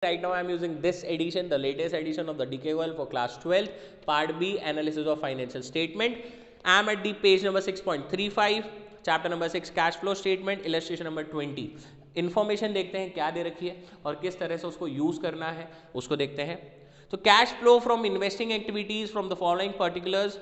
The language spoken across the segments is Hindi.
Right now I am using this edition, the latest edition of the DKOL for class 12, part B, analysis of financial statement. I am at the page number 6.35, chapter number 6, cash flow statement, illustration number 20. Information देखते हैं क्या दे रखी है और किस तरह से उसको यूज करना है उसको देखते हैं. तो cash flow from investing activities from the following particulars.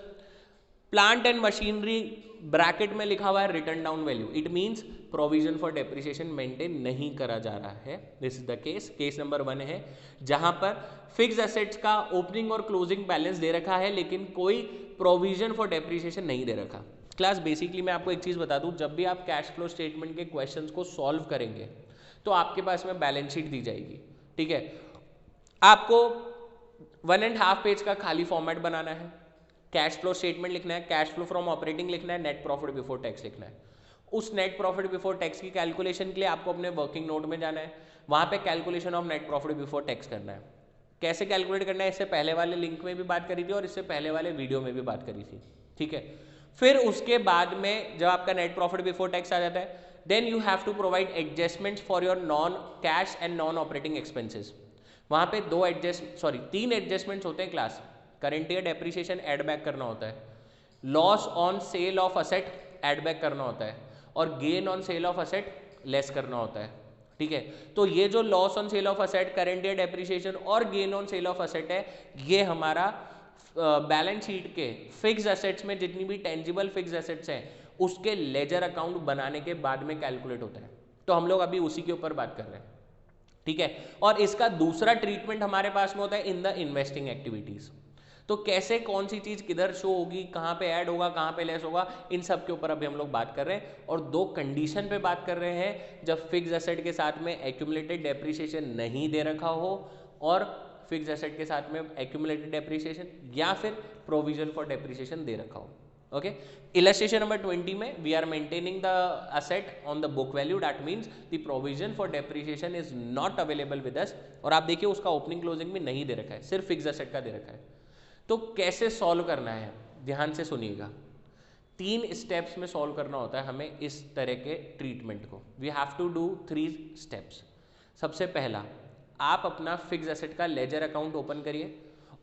Plant and machinery bracket में लिखा हुआ है return down value. It means provision for depreciation maintain नहीं करा जा रहा है. This is the case. Case number 1 है जहां पर फिक्स एसेट्स का ओपनिंग और क्लोजिंग बैलेंस दे रखा है लेकिन कोई प्रोविजन फॉर डेप्रिसिएशन नहीं दे रखा. क्लास बेसिकली मैं आपको एक चीज बता दूं, जब भी आप कैश फ्लो स्टेटमेंट के क्वेश्चंस को सॉल्व करेंगे तो आपके पास में बैलेंस शीट दी जाएगी. ठीक है, आपको 1.5 पेज का खाली फॉर्मेट बनाना है. कैश फ्लो स्टेटमेंट लिखना है, कैश फ्लो फ्रॉम ऑपरेटिंग लिखना है, नेट प्रॉफिट बिफोर टैक्स लिखना है. उस नेट प्रॉफिट बिफोर टैक्स की कैलकुलेशन के लिए आपको अपने वर्किंग नोट में जाना है, वहां पे calculation of net profit before tax करना है. कैसे कैलकुलेट करना है, इससे पहले वाले लिंक में भी बात करी थी और इससे पहले वाले वीडियो में भी बात करी थी. ठीक है, फिर उसके बाद में जब आपका नेट प्रॉफिट बिफोर टैक्स आ जाता है, then you have to provide adjustments for your non cash and non operating expenses. वहां पे 3 एडजस्टमेंट्स होते हैं class. Current year depreciation add back करना होता है, loss on sale of asset add back करना होता है और gain on sale of asset less करना होता है. ठीक है, तो ये जो loss on sale of asset, current year depreciation और gain on sale of asset है, ये हमारा बैलेंस शीट के फिक्स एसेट्स में जितनी भी टेंजिबल फिक्स एसेट्स हैं उसके लेजर अकाउंट बनाने के बाद में कैलकुलेट होता है. तो हम लोग अभी उसी के ऊपर बात कर रहे हैं. ठीक है, और इसका दूसरा ट्रीटमेंट हमारे पास में होता है इन द इन्वेस्टिंग एक्टिविटीज. तो कैसे कौन सी चीज किधर शो होगी, कहां पे ऐड होगा, कहां पे लेस होगा, इन सब के ऊपर अभी हम लोग बात कर रहे हैं. और 2 कंडीशन पे बात कर रहे हैं, जब फिक्स एसेट के साथ में एक्यूमुलेटेड डेप्रिसिएशन नहीं दे रखा हो और फिक्स एसेट के साथ में एक्यूमुलेटेड डेप्रिसिएशन या फिर प्रोविजन फॉर डेप्रिसिएशन दे रखा हो. ओके, इलस्ट्रेशन नंबर 20 में we are maintaining the asset on the book value, that means the provision for depreciation is not available with us. और आप देखिए उसका ओपनिंग क्लोजिंग में नहीं दे रखा है, सिर्फ फिक्स एसेट का दे रखा है. तो कैसे सॉल्व करना है, ध्यान से सुनिएगा. 3 स्टेप्स में सॉल्व करना होता है हमें इस तरह के ट्रीटमेंट को. We have to do 3 steps. सबसे पहला, आप अपना फिक्स एसेट का लेजर अकाउंट ओपन करिए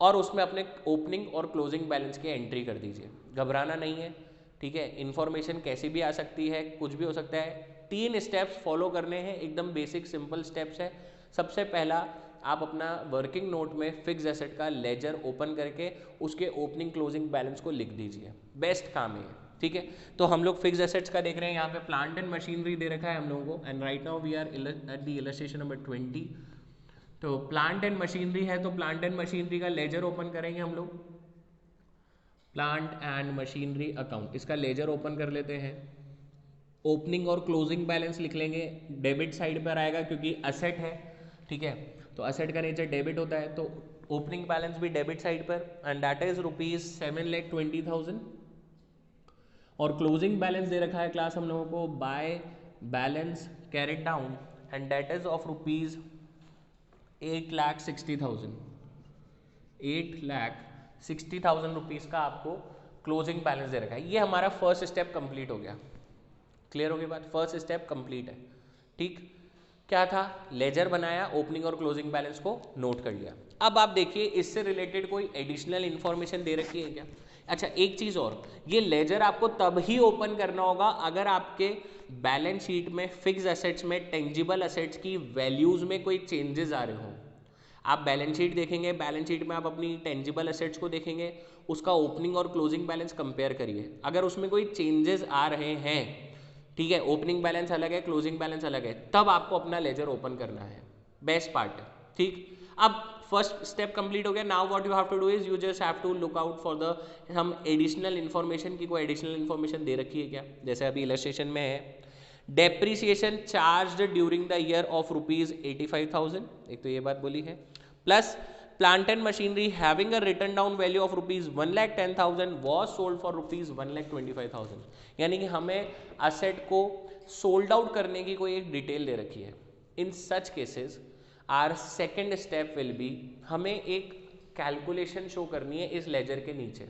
और उसमें अपने ओपनिंग और क्लोजिंग बैलेंस की एंट्री कर दीजिए. घबराना नहीं है. ठीक है, इंफॉर्मेशन कैसी भी आ सकती है, कुछ भी हो सकता है. 3 स्टेप्स फॉलो करने हैं, एकदम बेसिक सिंपल स्टेप्स है. सबसे पहला, आप अपना वर्किंग नोट में फिक्स एसेट का लेजर ओपन करके उसके ओपनिंग क्लोजिंग बैलेंस को लिख दीजिए. बेस्ट काम है. ठीक है, तो हम लोग फिक्स एसेट्स का देख रहे हैं. यहाँ पे प्लांट एंड मशीनरी दे रखा है हम लोगों को, and right now we are at the illustration number 20. तो प्लांट एंड मशीनरी है, तो प्लांट एंड मशीनरी का लेजर ओपन करेंगे हम लोग. प्लांट एंड मशीनरी अकाउंट, इसका लेजर ओपन कर लेते हैं. ओपनिंग और क्लोजिंग बैलेंस लिख लेंगे. डेबिट साइड पर आएगा क्योंकि असेट है. ठीक है, तो असेट का नेचर डेबिट होता है, तो ओपनिंग बैलेंस भी डेबिट साइड पर, एंड दैट इज ₹7,20,000. और क्लोजिंग बैलेंस दे रखा है क्लास हम लोगों को by balance carried down, and that is of ₹8,60,000. 8,60,000 rupees का आपको क्लोजिंग बैलेंस दे रखा है. ये हमारा फर्स्ट स्टेप कंप्लीट हो गया. क्लियर हो गई बात, फर्स्ट स्टेप कंप्लीट है. ठीक, क्या था, लेजर बनाया, ओपनिंग और क्लोजिंग बैलेंस को नोट कर लिया. अब आप देखिए इससे रिलेटेड कोई एडिशनल इंफॉर्मेशन दे रखी है क्या. अच्छा, एक चीज और, ये लेजर आपको तब ही ओपन करना होगा अगर आपके बैलेंस शीट में फिक्स एसेट्स में टेंजिबल एसेट्स की वैल्यूज में कोई चेंजेस आ रहे हो. आप बैलेंस शीट देखेंगे, बैलेंस शीट में आप अपनी टेंजिबल एसेट्स को देखेंगे, उसका ओपनिंग और क्लोजिंग बैलेंस कंपेयर करिए. अगर उसमें कोई चेंजेस आ रहे हैं, ठीक है, ओपनिंग बैलेंस अलग है, क्लोजिंग बैलेंस अलग है, तब आपको अपना लेजर ओपन करना है. बेस्ट पार्ट है. ठीक, अब फर्स्ट स्टेप कंप्लीट हो गया. Now what you have to do is you just have to look out for the some additional information की. कोई एडिशनल इन्फॉर्मेशन दे रखी है क्या, जैसे अभी इलस्ट्रेशन में है, depreciation charged during the year of ₹85,000. एक तो ये बात बोली है, plus plant and machinery having a return down value of ₹1,10,000 was sold for ₹1,25,000. यानी कि हमें असेट को सोल्ड आउट करने की कोई एक डिटेल दे रखी है. In such cases our second step will be, हमें एक कैलकुलेशन शो करनी है इस लेजर के नीचे.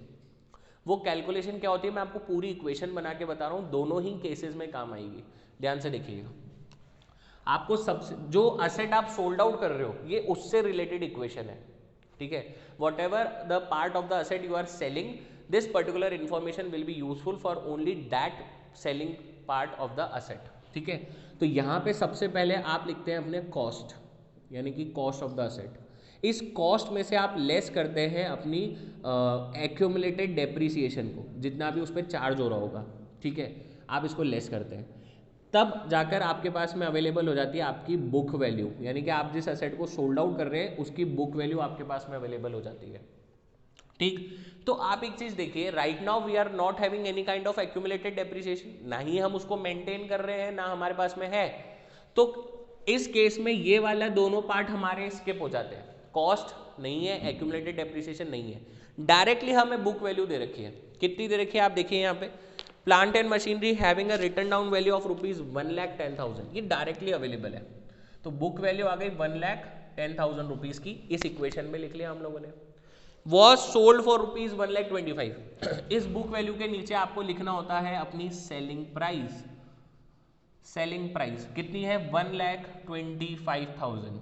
वो कैलकुलेशन क्या होती है मैं आपको पूरी इक्वेशन बना के बता रहा हूँ, दोनों ही केसेस में काम आएगी. ध्यान से देखिएगा. आपको सबसे जो असेट आप सोल्ड आउट कर रहे हो ये उससे रिलेटेड इक्वेशन है, ठीक है। Whatever the part of the asset you are selling, this particular information will be useful for only that selling part of the asset, ठीक है। तो यहाँ पे सबसे पहले आप लिखते हैं अपने कॉस्ट, यानी कि कॉस्ट ऑफ द असेट। इस कॉस्ट में से आप लेस करते हैं अपनी एक्यूमुलेटेड डेप्रिसिएशन को, जितना भी उस पर चार्ज हो रहा होगा, ठीक है, आप इसको लेस करते हैं, तब जाकर आपके पास में अवेलेबल हो जाती है आपकी बुक वैल्यू, यानी कि आप जिस असेट को सोल्ड आउट कर रहे हैं उसकी बुक वैल्यू आपके पास में अवेलेबल हो जाती है, ठीक। तो आप एक चीज देखिए, right now we are not having any kind of accumulated depreciation, ना ही हम उसको मेंटेन कर रहे हैं, ना हमारे पास में है। तो इस केस में ये वाला दोनों पार्ट हमारे स्किप हो जाते हैं, कॉस्ट नहीं है, एक्यूमुलेटेड डेप्रिसिएशन नहीं है, डायरेक्टली हमें बुक वैल्यू दे रखी है। कितनी दे रखी है आप देखिए यहाँ पे, plant and machinery having a written down value of ₹1,10,000, ये डायरेक्टली अवेलेबल है। तो बुक वैल्यू आ गई 1,10,000 रुपीज की, इस इक्वेशन में लिख लिया हम लोगों ने। वॉज सोल्ड फॉर ₹1,25,000, इस बुक वैल्यू के नीचे आपको लिखना होता है अपनी सेलिंग प्राइस। सेलिंग प्राइस कितनी है, 1,25,000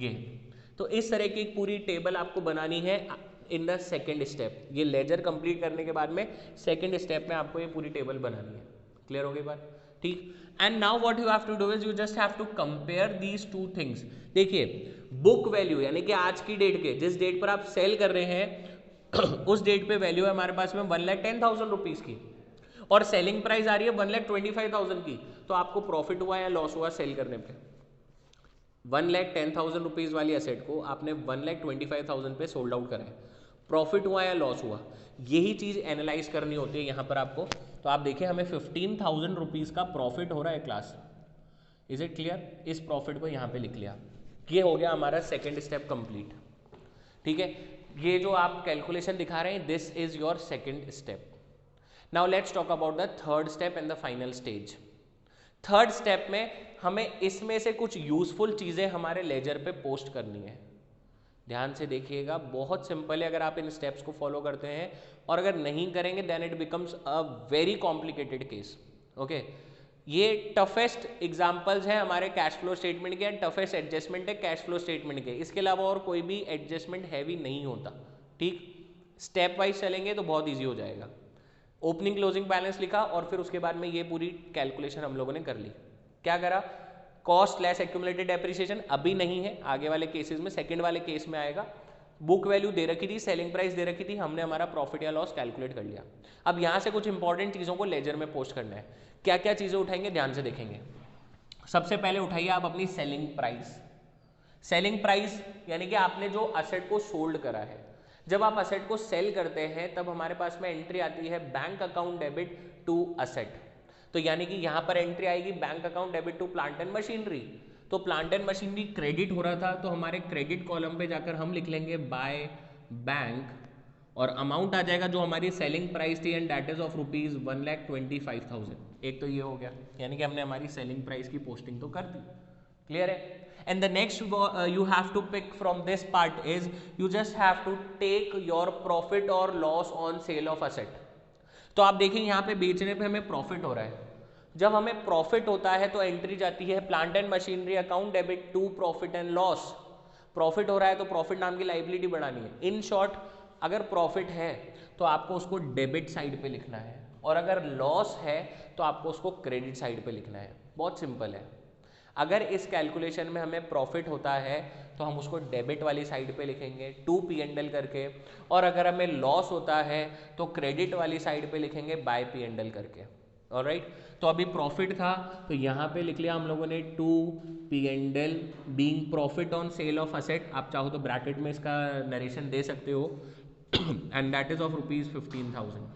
ये। तो इस तरह की पूरी टेबल आपको बनानी है इन द सेकेंड स्टेप। ये लेजर कंप्लीट करने के बाद में सेकेंड स्टेप में आपको ये पूरी टेबल बनानी है। क्लियर हो गई बात, ठीक। And now what you have to do is you just have to compare these two things. देखिए बुक वैल्यू यानी कि आज की डेट के जिस डेट पर आप सेल कर रहे हैं उस डेट पे वैल्यू है हमारे पास में 1,10,000 रुपीज की, और सेलिंग प्राइस आ रही है 1,25,000 की। तो आपको प्रॉफिट हुआ या लॉस हुआ सेल करने पे? 1,10,000 रुपीज वाली असेट को आपने 1,25,000 पे सोल्ड आउट करा है, प्रॉफिट हुआ या लॉस हुआ, यही चीज एनालाइज करनी होती है यहाँ पर आपको। तो आप देखिए हमें 15,000 रुपीज का प्रॉफिट हो रहा है क्लास, इज इट क्लियर? इस प्रॉफिट को यहाँ पे लिख लिया, ये हो गया हमारा सेकेंड स्टेप कंप्लीट, ठीक है। ये जो आप कैलकुलेशन दिखा रहे हैं this is your second step. Now let's talk about the third step and the final stage. Third step में हमें इसमें से कुछ यूजफुल चीजें हमारे लेजर पे पोस्ट करनी है। ध्यान से देखिएगा, बहुत सिंपल है अगर आप इन स्टेप्स को फॉलो करते हैं, और अगर नहीं करेंगे then it becomes a very complicated case, okay. ये टफेस्ट एग्जांपल्स हैं हमारे कैश फ्लो स्टेटमेंट के, टफेस्ट एडजस्टमेंट है कैश फ्लो स्टेटमेंट के, इसके अलावा और कोई भी एडजस्टमेंट हैवी नहीं होता, ठीक। स्टेप वाइज चलेंगे तो बहुत ईजी हो जाएगा। ओपनिंग क्लोजिंग बैलेंस लिखा और फिर उसके बाद में ये पूरी कैलकुलेशन हम लोगों ने कर ली। क्या करा, कॉस्ट लेस एक्यूमुलेटेड डेप्रिसिएशन अभी नहीं है, आगे वाले केसेस में, सेकंड वाले केस में आएगा। बुक वैल्यू दे रखी थी, सेलिंग प्राइस दे रखी थी, हमने हमारा प्रॉफिट या लॉस कैलकुलेट कर लिया। अब यहाँ से कुछ इंपॉर्टेंट चीज़ों को लेजर में पोस्ट करना है। क्या क्या चीज़ें उठाएंगे ध्यान से देखेंगे। सबसे पहले उठाइए आप अपनी सेलिंग प्राइस। सेलिंग प्राइस यानी कि आपने जो असेट को सोल्ड करा है। जब आप असेट को सेल करते हैं तब हमारे पास में एंट्री आती है bank account debit to asset. तो यानी कि यहाँ पर एंट्री आएगी bank account debit to plant and machinery. तो प्लांट एंड मशीनरी क्रेडिट हो रहा था, तो हमारे क्रेडिट कॉलम पे जाकर हम लिख लेंगे बाय बैंक, और अमाउंट आ जाएगा जो हमारी सेलिंग प्राइस थी, एंड दैट इज ऑफ ₹1,25,000। एक तो ये हो गया, यानी कि हमने हमारी सेलिंग प्राइस की पोस्टिंग तो कर दी। क्लियर है? And the next you have to pick from this part is you just have to take your profit or loss on sale of asset. तो आप देखिए यहाँ पे बेचने पे हमें प्रॉफिट हो रहा है। जब हमें प्रॉफिट होता है तो एंट्री जाती है plant and machinery account debit to profit and loss. Profit हो रहा है तो प्रॉफिट नाम की लाइबिलिटी बढ़ानी है। इन शॉर्ट अगर प्रॉफिट है तो आपको उसको डेबिट साइड पे लिखना है, और अगर लॉस है तो आपको उसको क्रेडिट साइड पे लिखना है। बहुत सिंपल है। अगर इस कैलकुलेशन में हमें प्रॉफिट होता है तो हम उसको डेबिट वाली साइड पे लिखेंगे टू P&L करके, और अगर हमें लॉस होता है तो क्रेडिट वाली साइड पे लिखेंगे बाय P&L करके। ऑलराइट, तो अभी प्रॉफिट था तो यहाँ पे लिख लिया हम लोगों ने to P&L being profit on sale of asset. आप चाहो तो ब्रैकेट में इसका नरेशन दे सकते हो, एंड दैट इज ऑफ ₹15,000।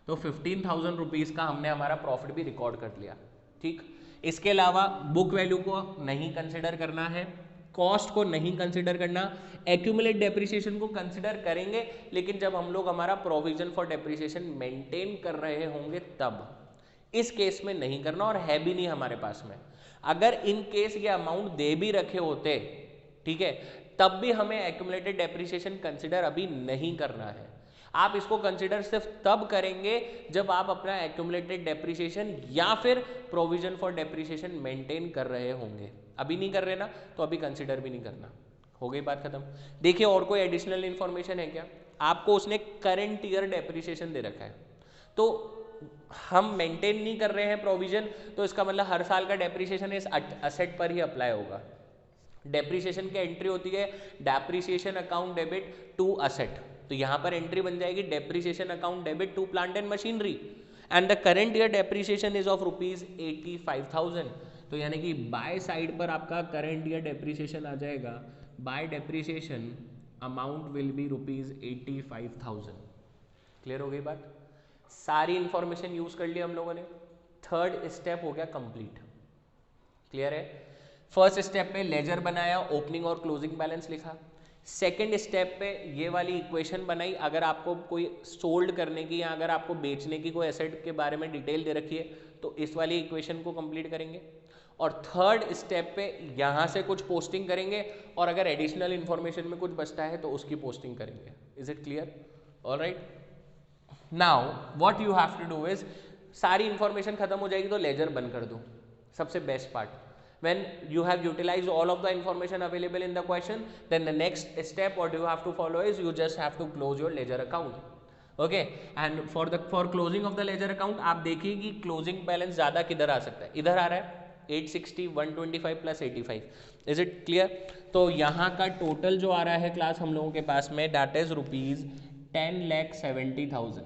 तो 15,000 रुपीज़ का हमने हमारा प्रॉफिट भी रिकॉर्ड कर लिया, ठीक। इसके अलावा बुक वैल्यू को नहीं कंसिडर करना है, कॉस्ट को नहीं कंसिडर करना, एक्यूमुलेट डेप्रिसिएशन को कंसिडर करेंगे लेकिन जब हम लोग हमारा प्रोविजन फॉर डेप्रिसिएशन मेंटेन कर रहे होंगे तब। इस केस में नहीं करना, और है भी नहीं हमारे पास में। अगर इन केस ये अमाउंट दे भी रखे होते, ठीक है, तब भी हमें एक्यूमुलेटेड डेप्रिसिएशन कंसिडर अभी नहीं करना है। आप इसको कंसिडर सिर्फ तब करेंगे जब आप अपना एक्यूमुलेटेड डेप्रिसिएशन या फिर प्रोविजन फॉर डेप्रिसिएशन मेंटेन कर रहे होंगे। अभी नहीं कर रहे ना, तो अभी कंसिडर भी नहीं करना। हो गई बात खत्म। देखिए और कोई एडिशनल इन्फॉर्मेशन है क्या? आपको उसने करंट ईयर डेप्रिसिएशन दे रखा है, तो हम मेंटेन नहीं कर रहे हैं प्रोविजन, तो इसका मतलब हर साल का डेप्रिसिएशन इस असेट पर ही अप्लाई होगा। डेप्रिसिएशन की एंट्री होती है depreciation account debit to asset, तो यहाँ पर एंट्री बन जाएगी depreciation account debit to plant and machinery and the current year depreciation is of ₹85,000। तो यानी कि बाय साइड पर आपका करंट ईयर डेप्रिसिएशन आ जाएगा, bye depreciation amount will be ₹85,000। Clear हो गई बात? सारी इंफॉर्मेशन यूज कर ली हम लोगों ने। थर्ड स्टेप हो गया कंप्लीट। क्लियर है? फर्स्ट स्टेप पे लेजर बनाया, ओपनिंग और क्लोजिंग बैलेंस लिखा। सेकंड स्टेप पे ये वाली इक्वेशन बनाई, अगर आपको कोई सोल्ड करने की या अगर आपको बेचने की कोई एसेट के बारे में डिटेल दे रखी है तो इस वाली इक्वेशन को कंप्लीट करेंगे। और थर्ड स्टेप पे यहाँ से कुछ पोस्टिंग करेंगे और अगर एडिशनल इन्फॉर्मेशन में कुछ बचता है तो उसकी पोस्टिंग करेंगे। Is it clear? Alright, now what you have to do is, सारी इंफॉर्मेशन खत्म हो जाएगी तो लेजर बंद कर दो। सबसे best part, when you have utilized all of the information available in the question, then the next step what you have to follow is you just have to close your ledger account. Okay, and for closing of the ledger account आप देखिए कि closing balance ज़्यादा किधर आ सकता है। इधर आ रहा है 860, 125 प्लस 85। Is it clear? तो यहाँ का टोटल जो आ रहा है क्लास हम लोगों के पास में दैट इज ₹10,70,000।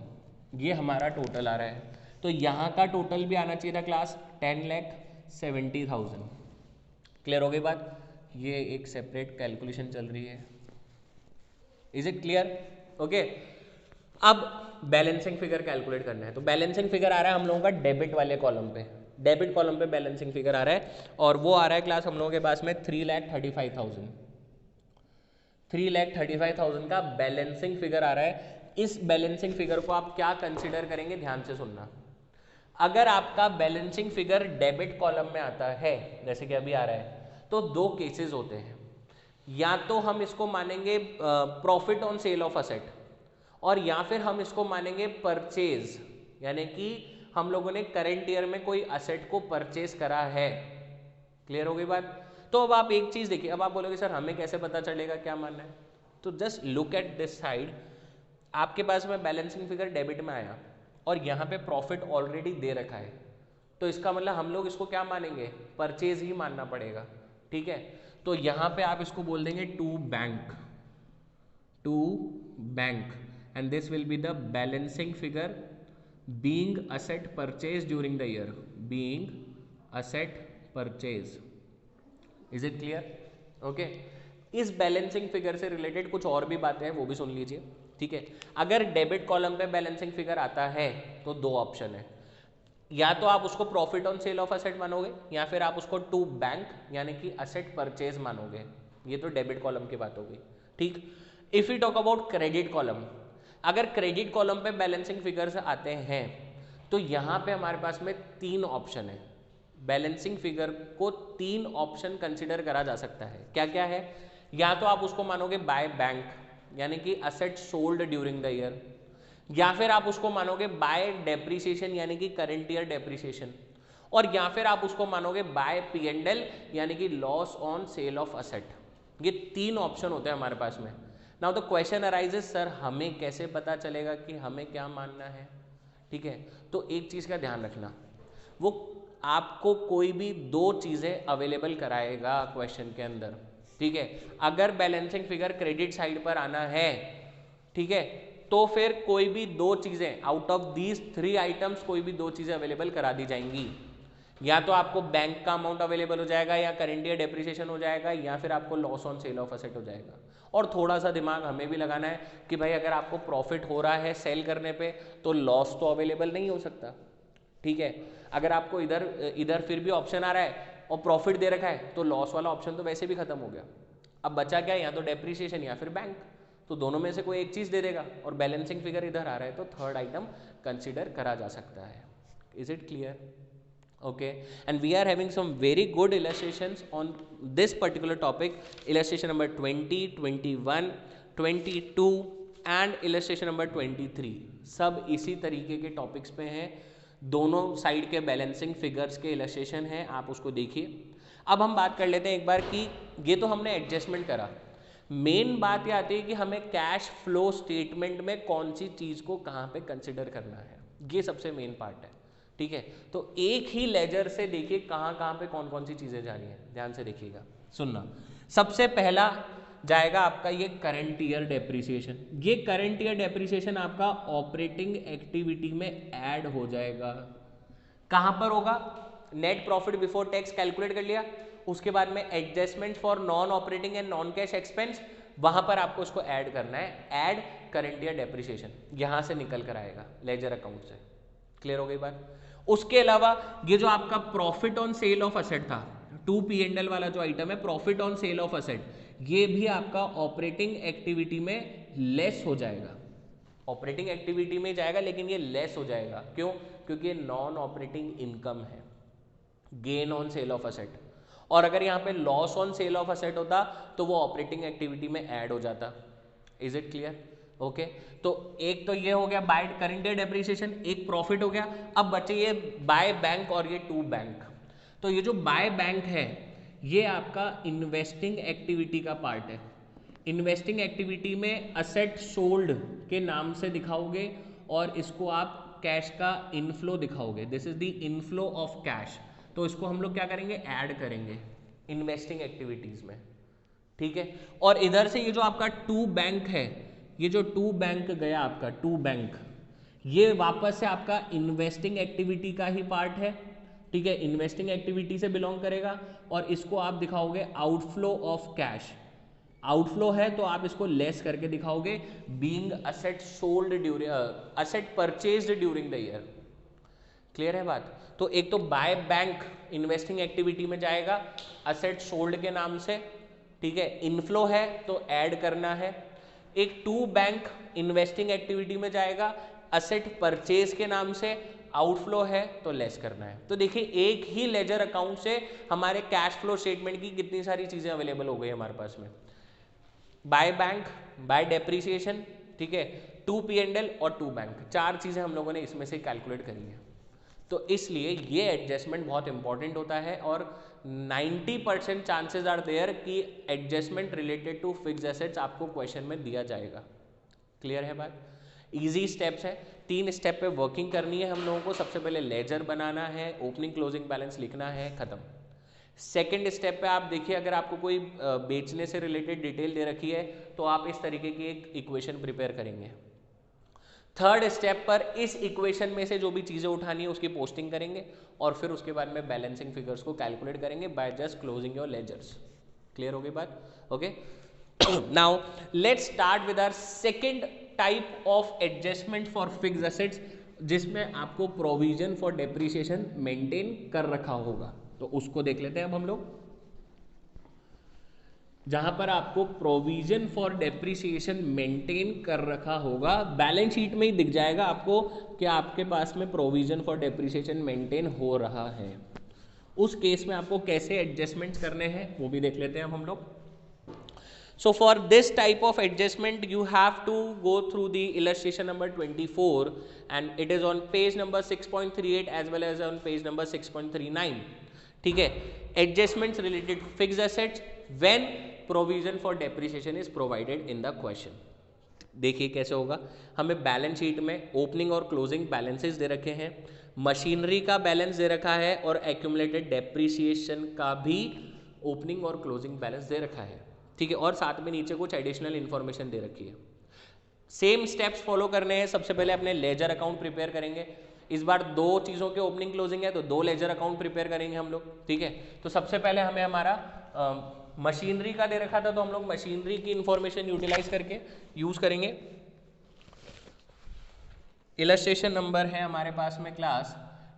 ये हमारा टोटल आ रहा है, तो यहाँ का टोटल भी आना चाहिए था क्लास 10,70,000। क्लियर हो गई बात? ये एक सेपरेट कैलकुलेशन चल रही है। Is it clear? ओके, अब बैलेंसिंग फिगर कैलकुलेट करना है। तो बैलेंसिंग फिगर आ रहा है हम लोगों का डेबिट वाले कॉलम पे, डेबिट कॉलम पे बैलेंसिंग फिगर आ रहा है और वो आ रहा है क्लास हम लोगों के पास में 3,35,000। 3,35,000 का बैलेंसिंग फिगर आ रहा है। इस बैलेंसिंग फिगर को आप क्या कंसिडर करेंगे, ध्यान से सुनना। अगर आपका बैलेंसिंग फिगर डेबिट कॉलम में आता है जैसे कि अभी आ रहा है, तो दो केसेस होते हैं। या तो हम इसको मानेंगे profit on sale of asset, और या फिर हम इसको मानेंगे परचेज, यानी कि हम लोगों ने करंट ईयर में कोई असेट को परचेज करा है। क्लियर हो गई बात? तो अब आप एक चीज देखिए, अब आप बोलोगे सर हमें कैसे पता चलेगा क्या मानना है? तो just look at this side, आपके पास में बैलेंसिंग फिगर डेबिट में आया और यहाँ पे प्रॉफिट ऑलरेडी दे रखा है, तो इसका मतलब हम लोग इसको क्या मानेंगे, परचेज ही मानना पड़ेगा। ठीक है, तो यहाँ पे आप इसको बोल देंगे to bank, and this will be the balancing figure being asset purchase during the year, being asset purchase. Is it clear? Okay, इस बैलेंसिंग फिगर से रिलेटेड कुछ और भी बातें हैं, वो भी सुन लीजिए। ठीक है, अगर डेबिट कॉलम पे बैलेंसिंग फिगर आता है तो दो ऑप्शन है, या तो आप उसको profit on sale of asset मानोगे या फिर आप उसको टू बैंक यानी कि असेट परचेज मानोगे। ये तो डेबिट कॉलम की बात हो गई। ठीक, if you talk about credit column, अगर क्रेडिट कॉलम पे बैलेंसिंग फिगर्स आते हैं तो यहाँ पे हमारे पास में तीन ऑप्शन है। बैलेंसिंग फिगर को तीन ऑप्शन कंसिडर करा जा सकता है। क्या क्या है? या तो आप उसको मानोगे बाय बैंक यानी कि asset sold during the year, या फिर आप उसको मानोगे बाय डेप्रिसिएशन यानी कि करंट ईयर डेप्रिसिएशन, और या फिर आप उसको मानोगे बाय P&L यानी कि loss on sale of asset. ये तीन ऑप्शन होते हैं हमारे पास में। Now the question arises, sir हमें कैसे पता चलेगा कि हमें क्या मानना है? ठीक है, तो एक चीज का ध्यान रखना, वो आपको कोई भी दो चीजें अवेलेबल कराएगा क्वेश्चन के अंदर। ठीक है, अगर बैलेंसिंग फिगर क्रेडिट साइड पर आना है, ठीक है, तो फिर कोई भी दो चीजें out of these three items कोई भी दो चीजें अवेलेबल करा दी जाएंगी। या तो आपको बैंक का अमाउंट अवेलेबल हो जाएगा, या करंट ईयर डेप्रिसिएशन हो जाएगा, या फिर आपको loss on sale of asset हो जाएगा। और थोड़ा सा दिमाग हमें भी लगाना है कि भाई अगर आपको प्रॉफिट हो रहा है सेल करने पे तो लॉस तो अवेलेबल नहीं हो सकता। ठीक है, अगर आपको इधर फिर भी ऑप्शन आ रहा है और प्रॉफिट दे रखा है तो लॉस वाला ऑप्शन तो वैसे भी खत्म हो गया। अब बचा क्या? या तो डेप्रिसिएशन या फिर बैंक, तो दोनों में से कोई एक चीज दे देगा, और बैलेंसिंग फिगर इधर आ रहा है तो थर्ड आइटम कंसिडर करा जा सकता है। Is it clear? okay, and we are having some very good illustrations on this particular topic, illustration number 20, 21, 22 and illustration number 23 सब इसी तरीके के टॉपिक्स पे हैं, दोनों साइड के बैलेंसिंग फिगर्स के इलस्ट्रेशन हैं, आप उसको देखिए। अब हम बात कर लेते हैं एक बार कि ये तो हमने एडजस्टमेंट करा, मेन बात ये आती है कि हमें कैश फ्लो स्टेटमेंट में कौन सी चीज़ को कहाँ पे कंसिडर करना है, ये सबसे मेन पार्ट है, ठीक है। तो एक ही लेजर से देखिए कहाँ कहाँ पे कौन कौन सी चीज़ें जानी है, ध्यान से देखिएगा, सुनना। सबसे पहला जाएगा आपका ये करंट ईयर डेप्रिसिएशन। ये करंट ईयर डेप्रिसिएशन आपका ऑपरेटिंग एक्टिविटी में ऐड हो जाएगा। कहाँ पर होगा? Net profit before tax calculate कर लिया, उसके बाद में adjustment for non operating and non cash expense, वहां पर आपको उसको ऐड करना है, ऐड करंट ईयर डेप्रिसिएशन, यहां से निकल कर आएगा लेजर अकाउंट से। क्लियर हो गई बात? उसके अलावा ये जो आपका profit on sale of asset था, 2P&L वाला जो आइटम है profit on sale of asset, ये भी आपका ऑपरेटिंग एक्टिविटी में लेस हो जाएगा, ऑपरेटिंग एक्टिविटी में जाएगा लेकिन ये लेस हो जाएगा। क्यों? क्योंकि ये नॉन ऑपरेटिंग इनकम है, gain on sale of asset, और अगर यहाँ पे loss on sale of asset होता तो वो ऑपरेटिंग एक्टिविटी में ऐड हो जाता। Is it clear? ओके, तो एक तो ये हो गया बाय करंट ईयर डेप्रिसिएशन, एक प्रॉफिट हो गया। अब बचे ये बाय बैंक और ये टू बैंक। तो ये जो बाय बैंक है ये आपका इन्वेस्टिंग एक्टिविटी का पार्ट है। इन्वेस्टिंग एक्टिविटी में असेट सोल्ड के नाम से दिखाओगे और इसको आप कैश का इनफ्लो दिखाओगे, this is the inflow of cash. तो इसको हम लोग क्या करेंगे? ऐड करेंगे इन्वेस्टिंग एक्टिविटीज में, ठीक है। और इधर से ये जो आपका टू बैंक है, ये जो टू बैंक गया आपका टू बैंक, ये वापस से आपका इन्वेस्टिंग एक्टिविटी का ही पार्ट है, ठीक है, इन्वेस्टिंग एक्टिविटी से बिलोंग करेगा। और इसको आप दिखाओगे आउटफ्लो ऑफ कैश, आउटफ्लो है तो आप इसको लेस करके दिखाओगे, being asset sold during asset purchased during the year. Clear है बात? तो एक तो बाय बैंक इन्वेस्टिंग एक्टिविटी में जाएगा असेट सोल्ड के नाम से, ठीक है, इनफ्लो है तो ऐड करना है। एक टू बैंक इन्वेस्टिंग एक्टिविटी में जाएगा असेट परचेज के नाम से, आउटफ्लो है तो लेस करना है। तो देखिए एक ही लेजर अकाउंट से हमारे कैश फ्लो स्टेटमेंट की कितनी सारी चीजें अवेलेबल हो गई हमारे पास में, बाय बैंक, बाय डेप्रिसिएशन, ठीक है, 2P&L और टू बैंक, चार चीजें हम लोगों ने इसमें से कैलकुलेट करी है। तो इसलिए ये एडजस्टमेंट बहुत इंपॉर्टेंट होता है और 90% चांसेस आर देयर कि adjustment related to fixed assets आपको क्वेश्चन में दिया जाएगा। क्लियर है बात? इजी स्टेप्स है, 3 स्टेप पे वर्किंग करनी है हम लोगों को। सबसे पहले लेजर बनाना है, ओपनिंग क्लोजिंग बैलेंस लिखना है, खत्म। सेकेंड स्टेप पे आप देखिए, अगर आपको कोई बेचने से रिलेटेड डिटेल दे रखी है तो आप इस तरीके की एक इक्वेशन प्रिपेयर करेंगे। थर्ड स्टेप पर इस इक्वेशन में से जो भी चीज़ें उठानी है उसकी पोस्टिंग करेंगे और फिर उसके बाद में बैलेंसिंग फिगर्स को कैलकुलेट करेंगे by just closing your ledgers. Clear हो गई बात? Okay, now let's start with our second type of adjustment for fixed assets, जिसमें आपको प्रोविजन फॉर डेप्रिसिएशन मेंटेन कर रखा होगा। तो उसको देख लेते हैं अब हम लोग, जहां पर आपको प्रोविजन फॉर डेप्रिसिएशन मेंटेन कर रखा होगा, बैलेंस शीट में ही दिख जाएगा आपको कि आपके पास में प्रोविजन फॉर डेप्रिसिएशन मेंटेन हो रहा है। उस केस में आपको कैसे एडजस्टमेंट्स करने हैं वो भी देख लेते हैं अब हम लोग। So for this type of adjustment you have to go through the illustration number 24 and it is on page number 6.38 as well as on page number 6.39, ठीक है। adjustments related to fixed assets when provision for depreciation is provided in the question। देखिए कैसे होगा, हमें बैलेंस शीट में ओपनिंग और क्लोजिंग बैलेंसेस दे रखे हैं, मशीनरी का बैलेंस दे रखा है और एक्यूमुलेटेड डेप्रिसिएशन का भी ओपनिंग और क्लोजिंग बैलेंस दे रखा है, ठीक है, और साथ में नीचे कुछ एडिशनल इन्फॉर्मेशन दे रखी है। सेम स्टेप्स फॉलो करने हैं। सबसे पहले अपने लेजर अकाउंट प्रिपेयर करेंगे। इस बार 2 चीज़ों के ओपनिंग क्लोजिंग है तो 2 लेजर अकाउंट प्रिपेयर करेंगे हम लोग, ठीक है। तो सबसे पहले हमें हमारा मशीनरी का दे रखा था तो हम लोग मशीनरी की इंफॉर्मेशन यूटिलाइज करके यूज करेंगे। इलस्ट्रेशन नंबर है हमारे पास में क्लास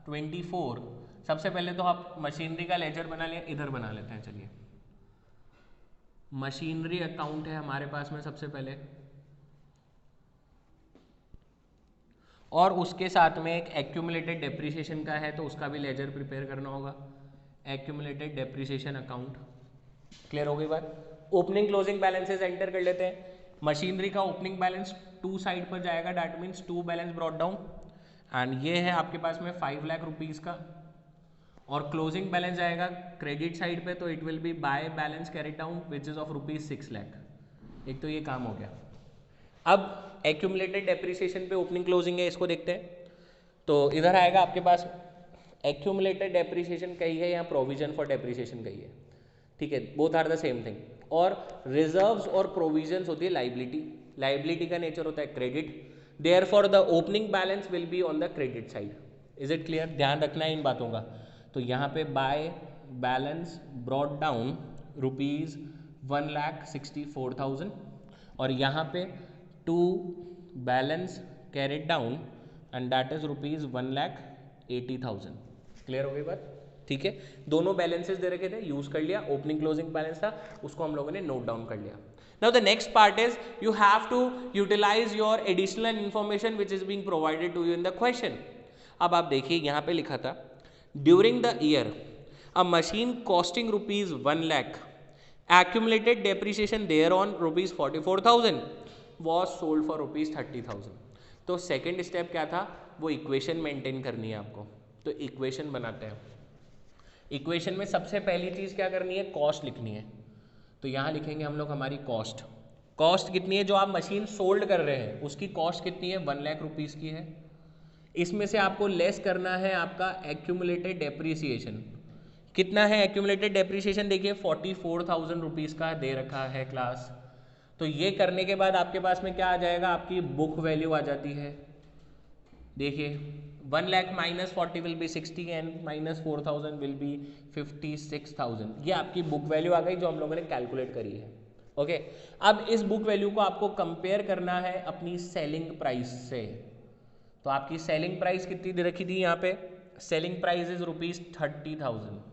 24। सबसे पहले तो आप मशीनरी का लेजर बना लिया, इधर बना लेते हैं। चलिए, मशीनरी अकाउंट है हमारे पास में सबसे पहले, और उसके साथ में एक एक्यूमुलेटेड डेप्रिसिएशन का है तो उसका भी लेजर प्रिपेयर करना होगा, एक्यूमुलेटेड डेप्रिसिएशन अकाउंट। क्लियर हो गई बात? ओपनिंग क्लोजिंग बैलेंसेस एंटर कर लेते हैं। मशीनरी का ओपनिंग बैलेंस 2 साइड पर जाएगा, that means 2 balance brought down, and ये है आपके पास में 5 लाख रुपीज़ का, और क्लोजिंग बैलेंस जाएगा क्रेडिट साइड पे, तो it will be by balance carry down which is of ₹6 lakh. एक तो ये काम हो गया। अब एक्यूमुलेटेड डेप्रिसिएशन पे ओपनिंग क्लोजिंग है, इसको देखते हैं। तो इधर आएगा आपके पास एक्यूमुलेटेड डेप्रिसिएशन कही है या प्रोविजन फॉर डेप्रिसिएशन कही है, ठीक है, both are the same thing. और रिजर्व्स और प्रोविजंस होती है लाइबिलिटी, लाइबिलिटी का नेचर होता है credit, therefore the opening balance will be on the credit side. Is it clear? ध्यान रखना है इन बातों का। तो यहाँ पे बाय बैलेंस ब्रॉट डाउन ₹1,64,000, और यहाँ पे to balance carried down and that is ₹1,80,000। Clear हो गई बात? ठीक है, दोनों बैलेंसेस दे रखे थे, यूज कर लिया, ओपनिंग क्लोजिंग बैलेंस था, उसको हम लोगों ने नोट डाउन कर लिया। Now the next part is you have to utilise your additional information which is being provided to you in the question. अब आप देखिए यहाँ पे लिखा था during the year a machine costing ₹1 lakh accumulated depreciation thereon ₹44,000 was sold for ₹30,000। तो सेकेंड स्टेप क्या था, वो इक्वेशन मेंटेन करनी है आपको। तो इक्वेशन बनाते हैं। इक्वेशन में सबसे पहली चीज़ क्या करनी है, कॉस्ट लिखनी है। तो यहाँ लिखेंगे हम लोग हमारी कॉस्ट। कॉस्ट कितनी है, जो आप मशीन सोल्ड कर रहे हैं उसकी कॉस्ट कितनी है, 1 लाख रुपीज़ की है। इसमें से आपको लेस करना है आपका एक्यूमुलेटेड डेप्रीसिएशन। कितना है एक्यूमुलेटेड डेप्रीसिएशन, देखिए 44,000 रुपीज़ का दे रखा है क्लास। तो ये करने के बाद आपके पास में क्या आ जाएगा, आपकी बुक वैल्यू आ जाती है। देखिए 1 lakh minus 40 will be 60 and minus 4,000 will be 56,000। ये आपकी बुक वैल्यू आ गई जो हम लोगों ने कैलकुलेट करी है। ओके, अब इस बुक वैल्यू को आपको कंपेयर करना है अपनी सेलिंग प्राइस से। तो आपकी सेलिंग प्राइस कितनी दे रखी थी यहाँ पे, सेलिंग प्राइस इज ₹30,000।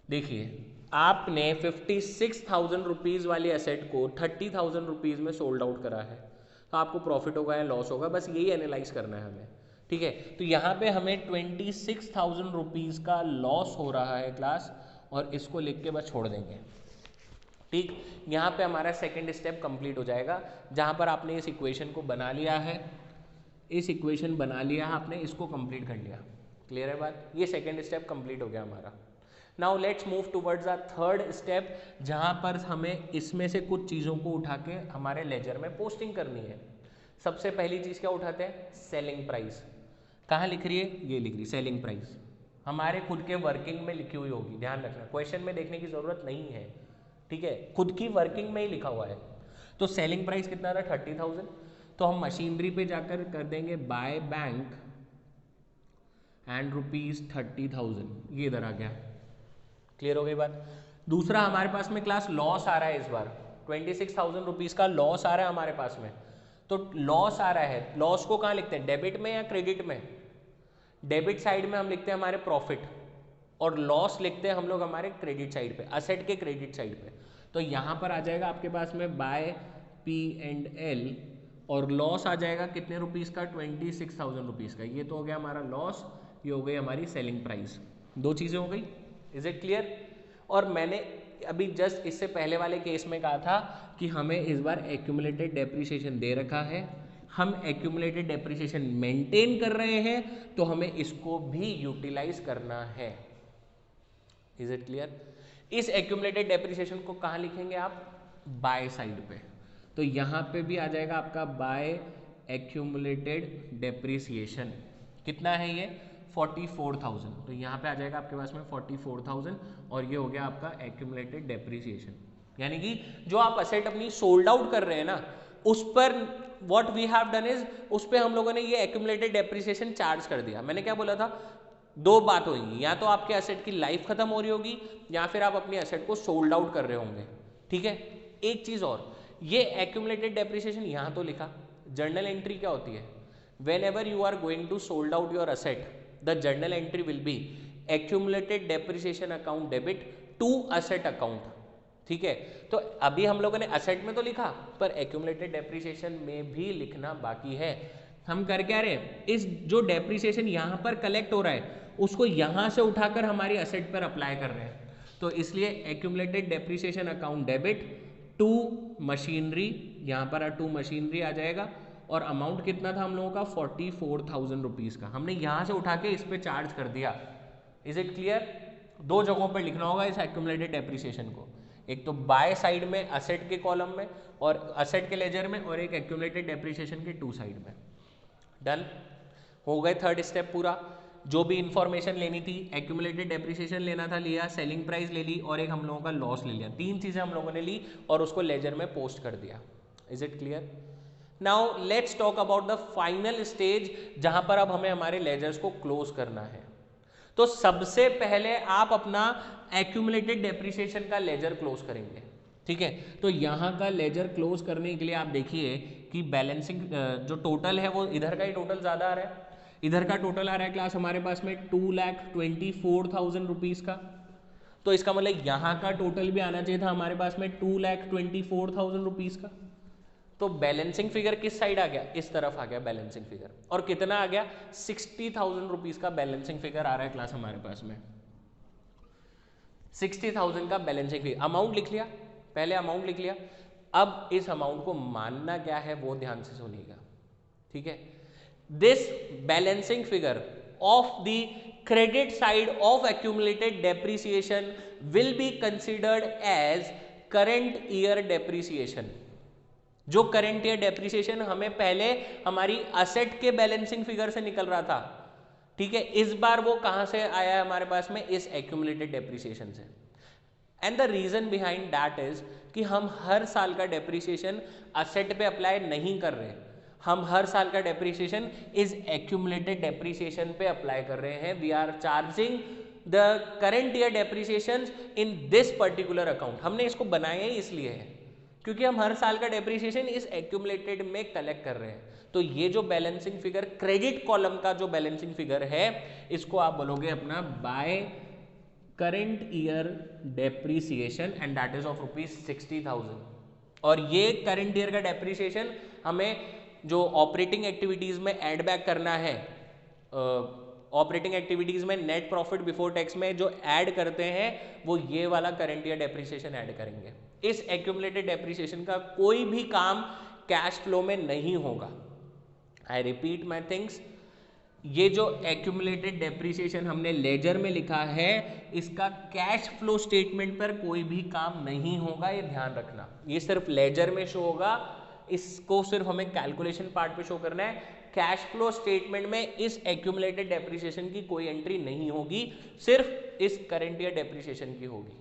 देखिए आपने 56,000 रुपीज़ वाली एसेट को 30,000 रुपीज़ में सोल्ड आउट करा है, तो आपको प्रॉफिट होगा या लॉस होगा, बस यही एनालाइज करना है हमें। ठीक है, तो यहाँ पे हमें 26,000 रुपीज़ का लॉस हो रहा है क्लास, और इसको लिख के बस छोड़ देंगे। ठीक, यहाँ पे हमारा सेकेंड स्टेप कंप्लीट हो जाएगा, जहाँ पर आपने इस इक्वेशन को बना लिया है, इस इक्वेशन बना लिया है आपने, इसको कंप्लीट कर लिया। क्लियर है बात? ये सेकेंड स्टेप कंप्लीट हो गया हमारा। Now let's move towards the third step, जहाँ पर हमें इसमें से कुछ चीज़ों को उठा के हमारे लेजर में पोस्टिंग करनी है। सबसे पहली चीज़ क्या उठाते हैं, सेलिंग प्राइस। कहाँ लिख रही है, ये लिख रही सेलिंग प्राइस, हमारे खुद के वर्किंग में लिखी हुई होगी, ध्यान रखना, क्वेश्चन में देखने की ज़रूरत नहीं है। ठीक है, खुद की वर्किंग में ही लिखा हुआ है। तो सेलिंग प्राइस कितना था, 30,000। तो हम मशीनरी पे जाकर कर देंगे बाय बैंक एंड ₹30,000, ये इधर आ गया। क्लियर हो गई बात? दूसरा हमारे पास में क्लास लॉस आ रहा है, इस बार 26,000 रुपीज़ का लॉस आ रहा है हमारे पास में। तो लॉस आ रहा है, लॉस को कहाँ लिखते हैं, डेबिट में या क्रेडिट में? डेबिट साइड में हम लिखते हैं हमारे प्रॉफिट, और लॉस लिखते हैं हम लोग हमारे क्रेडिट साइड पे, असेट के क्रेडिट साइड पे। तो यहाँ पर आ जाएगा आपके पास में बाय P&L, और लॉस आ जाएगा कितने रुपीज़ का, 26,000 रुपीज़ का। ये तो हो गया हमारा लॉस, ये हो गई हमारी सेलिंग प्राइस। दो चीज़ें हो गई। Is it clear? और मैंने अभी जस्ट इससे पहले वाले केस में कहा था कि हमें इस बार एक्यूमुलेटेड डेप्रिसिएशन दे रखा है, हम एक्यूमुलेटेड डेप्रिसिएशन मेंटेन कर रहे हैं, तो हमें इसको भी यूटिलाइज करना है। Is it clear? इस एक्यूमुलेटेड डेप्रिसिएशन को कहाँ लिखेंगे आप, बाय साइड पे। तो यहाँ पे भी आ जाएगा आपका बाय एक्यूमुलेटेड डेप्रिसिएशन। कितना है ये, 44,000। तो यहाँ पे आ जाएगा आपके पास में 44,000, और ये हो गया आपका एक्यूमुलेटेड डेप्रिसिएशन। यानी कि जो आप असेट अपनी सोल्ड आउट कर रहे हैं ना, उस पर what we have done is, उस पर हम लोगों ने ये एक्यूमुलेटेड डेप्रिसिएशन चार्ज कर दिया। मैंने क्या बोला था, दो बात होगी, या तो आपके असेट की लाइफ खत्म हो रही होगी, या फिर आप अपनी असेट को सोल्ड आउट कर रहे होंगे। ठीक है, एक चीज़ और, ये एक्यूमुलेटेड डेप्रिसिएशन यहाँ तो लिखा, जर्नल एंट्री क्या होती है, whenever you are going to sold out your asset, the journal entry will be accumulated depreciation account debit to asset account. ठीक है, तो अभी हम लोगों ने असेट में तो लिखा, पर एक्यूमुलेटेड डेप्रिसिएशन में भी लिखना बाकी है। हम कर क्या रहे हैं, इस जो डेप्रिसिएशन यहाँ पर कलेक्ट हो रहा है उसको यहाँ से उठाकर हमारी असेट पर अप्लाई कर रहे हैं। तो इसलिए accumulated depreciation account debit to machinery यहाँ पर टू मशीनरी आ जाएगा और अमाउंट कितना था हम लोगों का 44,000 रुपीज़ का, हमने यहाँ से उठा के इस पे चार्ज कर दिया। Is it clear? दो जगहों पर लिखना होगा इस एक्यूमुलेटेड डेप्रिसिएशन को, एक तो बाय साइड में असेट के कॉलम में और असेट के लेजर में, और एक एक्यूमुलेटेड डेप्रिसिएशन के टू साइड में। डन हो गए थर्ड स्टेप पूरा। जो भी इंफॉर्मेशन लेनी थी, एक्यूमुलेटेड डेप्रिसिएशन लेना था लिया, सेलिंग प्राइस ले ली और एक हम लोगों का लॉस ले लिया। तीन चीज़ें हम लोगों ने ली और उसको लेजर में पोस्ट कर दिया। Is it clear? Now let's talk about the final stage जहां पर अब हमें हमारे लेजर्स को क्लोज करना है। तो सबसे पहले आप अपना एक्यूमुलेटेड डेप्रिसिएशन का लेजर क्लोज करेंगे, ठीक है। तो यहाँ का लेजर क्लोज करने के लिए आप देखिए कि बैलेंसिंग जो टोटल है वो इधर का ही टोटल ज़्यादा आ रहा है, इधर का टोटल आ रहा है क्लास हमारे पास में 2,24,000 रुपीज़ का। तो इसका मतलब यहाँ का टोटल भी आना चाहिए था हमारे पास में 2,24,000 रुपीज़ का। तो बैलेंसिंग फिगर किस साइड आ गया? इस तरफ आ गया बैलेंसिंग फिगर। और कितना आ गया? 60,000 रुपीज़ का बैलेंसिंग फिगर आ रहा है क्लास हमारे पास में। 60,000 का बैलेंसिंग फिगर, अमाउंट लिख लिया, पहले अमाउंट लिख लिया। अब इस अमाउंट को मानना क्या है वो ध्यान से सुनिएगा, ठीक है। This balancing figure of the credit side of accumulated depreciation will be considered as current year depreciation। जो करंट ईयर डेप्रिसिएशन हमें पहले हमारी असेट के बैलेंसिंग फिगर से निकल रहा था, ठीक है, इस बार वो कहां से आया है हमारे पास में? इस एक्यूमुलेटेड डेप्रिसिएशन से। And the reason behind that is कि हम हर साल का डेप्रिसिएशन असेट पे अप्लाई नहीं कर रहे, हम हर साल का डेप्रिसिएशन इस एक्यूमुलेटेड डेप्रिसिएशन पे अप्लाई कर रहे हैं। We are charging the current year depreciation in this particular account. हमने इसको बनाया ही इसलिए है क्योंकि हम हर साल का डेप्रिसिएशन इस एक्यूमुलेटेड में कलेक्ट कर रहे हैं। तो ये जो बैलेंसिंग फिगर, क्रेडिट कॉलम का जो बैलेंसिंग फिगर है, इसको आप बोलोगे अपना by current year depreciation and that is of ₹60,000। और ये करंट ईयर का डेप्रिसिएशन हमें जो ऑपरेटिंग एक्टिविटीज में ऐड बैक करना है, ऑपरेटिंग एक्टिविटीज में नेट प्रॉफिट बिफोर टैक्स में जो ऐड करते हैं वो ये वाला करंट ईयर डेप्रिसिएशन ऐड करेंगे। इस एक्यूमुलेटेड डेप्रिसिएशन का कोई भी काम कैश फ्लो में नहीं होगा। आई रिपीट माई थिंग्स, ये जो एक्यूमुलेटेड डेप्रिसिएशन हमने लेजर में लिखा है, इसका कैश फ्लो स्टेटमेंट पर कोई भी काम नहीं होगा, ये ध्यान रखना। ये सिर्फ लेजर में शो होगा, इसको सिर्फ हमें कैलकुलेशन पार्ट पे शो करना है। कैश फ्लो स्टेटमेंट में इस एक्यूमुलेटेड डेप्रिसिएशन की कोई एंट्री नहीं होगी, सिर्फ इस करंट ईयर डेप्रिसिएशन की होगी।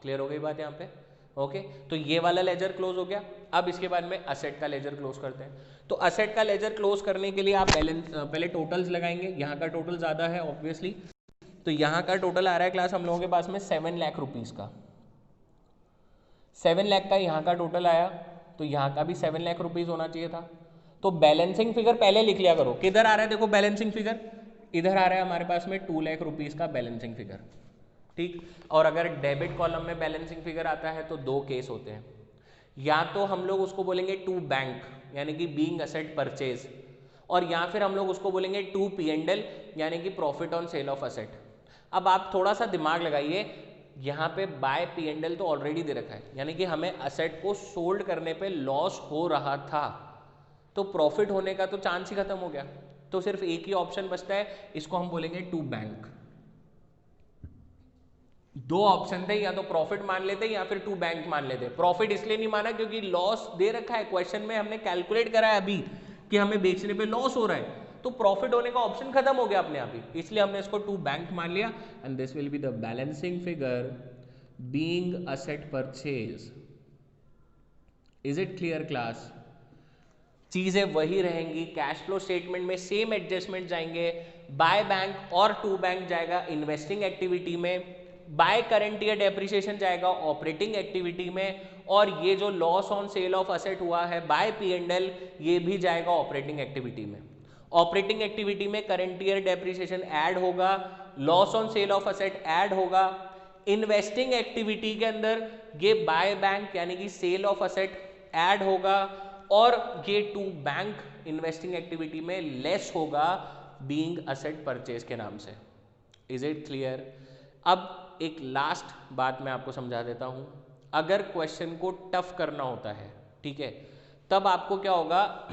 क्लियर हो गई बात यहाँ पे? ओके, तो ये वाला लेजर क्लोज हो गया। अब इसके बाद में असेट का लेजर क्लोज करते हैं। तो असेट का लेजर क्लोज करने के लिए आप पहले टोटल्स लगाएंगे। यहाँ का टोटल ज़्यादा है ऑब्वियसली, तो यहाँ का टोटल आ रहा है क्लास हम लोगों के पास में 7 लाख रुपीज़ का। 7 लाख का यहाँ का टोटल आया, तो यहाँ का भी 7 लाख रुपीज़ होना चाहिए था। तो बैलेंसिंग फिगर पहले लिख लिया करो। किधर आ रहा है देखो बैलेंसिंग फिगर? इधर आ रहा है हमारे पास में 2 लाख रुपीज़ का बैलेंसिंग फिगर, ठीक। और अगर डेबिट कॉलम में बैलेंसिंग फिगर आता है तो दो केस होते हैं, या तो हम लोग उसको बोलेंगे टू बैंक यानी कि बीइंग असेट परचेज, और या फिर हम लोग उसको बोलेंगे टू P&L यानी कि profit on sale of asset. अब आप थोड़ा सा दिमाग लगाइए, यहाँ पे बाय P&L तो ऑलरेडी दे रखा है, यानी कि हमें असेट को सोल्ड करने पे लॉस हो रहा था, तो प्रॉफिट होने का तो चांस ही खत्म हो गया। तो सिर्फ एक ही ऑप्शन बचता है, इसको हम बोलेंगे टू बैंक। दो ऑप्शन थे, या तो प्रॉफिट मान लेते या फिर टू बैंक मान लेते। प्रॉफिट इसलिए नहीं माना क्योंकि लॉस दे रखा है, क्वेश्चन में हमने कैलकुलेट करा है अभी कि हमें बेचने पे लॉस हो रहा है, तो प्रॉफिट होने का ऑप्शन खत्म हो गया अपने आप ही, इसलिए हमने इसको टू बैंक मान लिया। And this will be the balancing figure being asset purchase. Is it clear class? चीजें वही रहेंगी, कैश फ्लो स्टेटमेंट में सेम एडजस्टमेंट जाएंगे। बाय बैंक और टू बैंक जाएगा इन्वेस्टिंग एक्टिविटी में, बाय करंट ईयर डेप्रिसिएशन जाएगा ऑपरेटिंग एक्टिविटी में, और ये जो loss on sale of asset हुआ है बाय P&L ये भी जाएगा ऑपरेटिंग एक्टिविटी में। ऑपरेटिंग एक्टिविटी में करंट ईयर डेप्रिसिएशन ऐड होगा, loss on sale of asset add होगा। इन्वेस्टिंग एक्टिविटी के अंदर ये बाय बैंक यानी कि सेल ऑफ असेट ऐड होगा, और ये टू बैंक इन्वेस्टिंग एक्टिविटी में लेस होगा बीइंग असेट परचेज के नाम से। Is it clear? अब एक लास्ट बात मैं आपको समझा देता हूं। अगर क्वेश्चन को टफ करना होता है, ठीक है, तब आपको क्या होगा,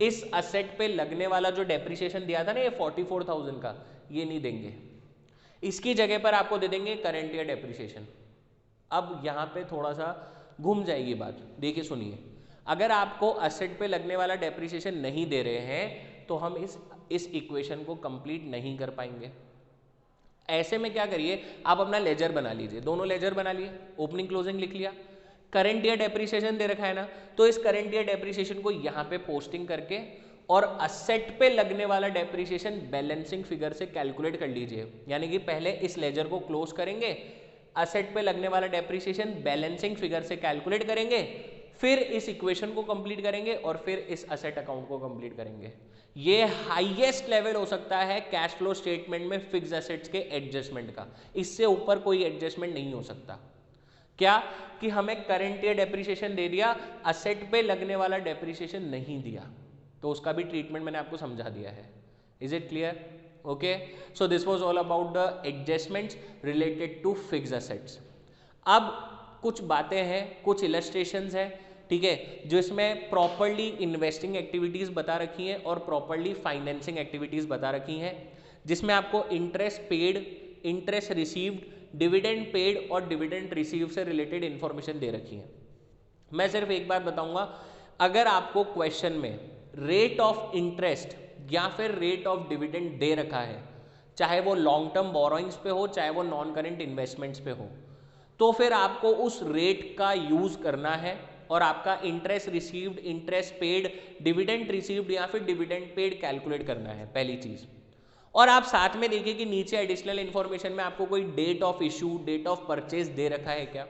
इस असेट पे लगने वाला जो डेप्रिसिएशन दिया था ना ये 44,000 का, ये नहीं देंगे, इसकी जगह पर आपको दे देंगे करंट ईयर डेप्रिसिएशन। अब यहाँ पे थोड़ा सा घूम जाएगी बात, देखिए सुनिए, अगर आपको असेट पे लगने वाला डेप्रिसिएशन नहीं दे रहे हैं तो हम इस इक्वेशन को कंप्लीट नहीं कर पाएंगे। ऐसे में क्या करिए, आप अपना लेजर बना लीजिए, दोनों लेजर बना लिए, ओपनिंग क्लोजिंग लिख लिया, करंट ईयर डेप्रिसिएशन दे रखा है ना, तो इस करंट ईयर डेप्रिसिएशन को यहाँ पे पोस्टिंग करके और असेट पे लगने वाला डेप्रिसिएशन बैलेंसिंग फिगर से कैलकुलेट कर लीजिए। यानी कि पहले इस लेजर को क्लोज करेंगे, असेट पे लगने वाला डेप्रिसिएशन बैलेंसिंग फिगर से कैलकुलेट करेंगे, फिर इस इक्वेशन को कंप्लीट करेंगे और फिर इस असेट अकाउंट को कंप्लीट करेंगे। ये हाईएस्ट लेवल हो सकता है कैश फ्लो स्टेटमेंट में फिक्स एसेट्स के एडजस्टमेंट का, इससे ऊपर कोई एडजस्टमेंट नहीं हो सकता। क्या कि हमें करंट ईयर डेप्रिसिएशन दे दिया, असेट पे लगने वाला डेप्रिसिएशन नहीं दिया, तो उसका भी ट्रीटमेंट मैंने आपको समझा दिया है। Is it clear? Okay, so this was all about the adjustments related to fix assets. अब कुछ बातें हैं, कुछ इलस्ट्रेशंस हैं, ठीक है, जो इसमें प्रॉपर्ली इन्वेस्टिंग एक्टिविटीज बता रखी हैं और प्रॉपर्ली फाइनेंसिंग एक्टिविटीज बता रखी हैं, जिसमें आपको interest paid, interest received, dividend paid और डिविडेंड रिसीव से रिलेटेड इंफॉर्मेशन दे रखी है। मैं सिर्फ एक बात बताऊंगा, अगर आपको क्वेश्चन में रेट ऑफ इंटरेस्ट या फिर रेट ऑफ डिविडेंड दे रखा है, चाहे वो लॉन्ग टर्म बोरोइंग्स पे हो, चाहे वो नॉन करेंट इन्वेस्टमेंट्स पे हो, तो फिर आपको उस रेट का यूज करना है और आपका interest received, interest paid, dividend received या फिर डिविडेंड पेड कैलकुलेट करना है, पहली चीज। और आप साथ में देखिए कि नीचे एडिशनल इंफॉर्मेशन में आपको कोई date of issue, date of purchase दे रखा है क्या,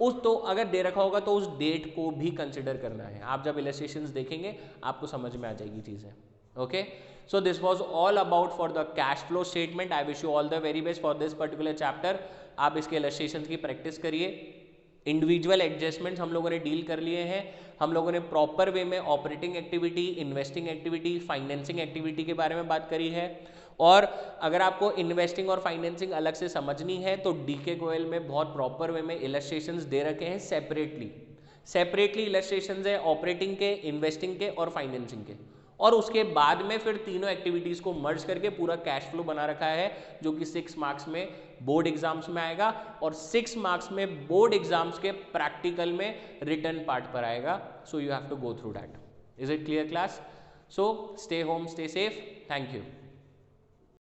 उस तो अगर दे रखा होगा तो उस डेट को भी कंसिडर करना है। आप जब इलस्ट्रेशंस देखेंगे आपको समझ में आ जाएगी चीजें। Okay, so this was all about for the cash flow statement. I wish you all the very best for this particular chapter. आप इसके इलस्ट्रेशंस की प्रैक्टिस करिए। इंडिविजुअल एडजस्टमेंट्स हम लोगों ने डील कर लिए हैं, हम लोगों ने प्रॉपर वे में operating activity, investing activity, financing activity के बारे में बात करी है। और अगर आपको इन्वेस्टिंग और फाइनेंसिंग अलग से समझनी है तो डीके गोयल में बहुत प्रॉपर वे में इलस्ट्रेशंस दे रखे हैं, सेपरेटली इलस्ट्रेशंस है ऑपरेटिंग के, इन्वेस्टिंग के और फाइनेंसिंग के। और उसके बाद में फिर तीनों एक्टिविटीज़ को मर्ज करके पूरा कैश फ्लो बना रखा है, जो कि 6 मार्क्स में बोर्ड एग्जाम्स में आएगा और 6 मार्क्स में बोर्ड एग्जाम्स के प्रैक्टिकल में रिटर्न पार्ट पर आएगा। So you have to go through that. Is it clear class? So stay home, stay safe, thank you.